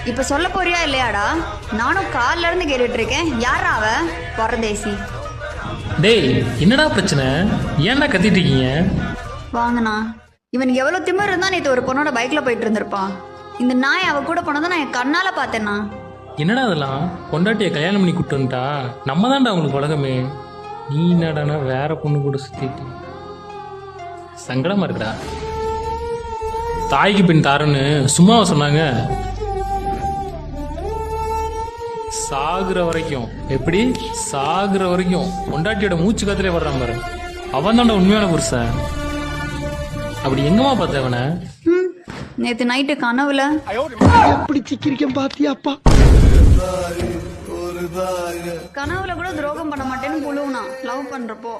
இப்ப சொல்ல போறியா இல்லையாடா? நானும் கால்ல இருந்து கேட்டுட்டு இருக்கேன். யாரா அவ? பரதேசி. டேய், என்னடா பிரச்சனை? ஏன்டா கத்திட்டு இருக்கீங்க? வாங்கண்ணா. இவனுக்கு எவ்வளவு திமிர் இருந்தா நேற்று ஒரு பொண்ணோட பைக்ல போயிட்டு இருந்திருப்பான். இந்த நாய் அவ கூட போனதை நான் என் கண்ணால பார்த்தேன்னா. என்னடா அதெல்லாம்? பொண்டாட்டியை கல்யாணம் பண்ணி கூப்பிட்டு வந்துட்டா நம்ம தான்டா உங்களுக்கு உலகமே. நீ என்னடானா வேற பொண்ணு கூட சுத்திட்டு சங்கடமா இருக்குடா. தாய்க்கு பின் தாருன்னு சும்மாவை சொன்னாங்க. சாகுற வரைக்கும், எப்படி சாகுற வரைக்கும் பொண்டாட்டியோட மூச்சு காத்திலே வர்றான் பாரு, அவன் தான்டா உண்மையான புருஷன். அப்படி எங்கம்மா பார்த்தவன? நேத்து நைட்டு கனவுல எப்படி சிக்கிரிக்கம் பாத்தியாப்பா? கனவுல கூட துரோகம் பண்ண மாட்டேன்னு புழுவுனா லவ் பண்றப்போ.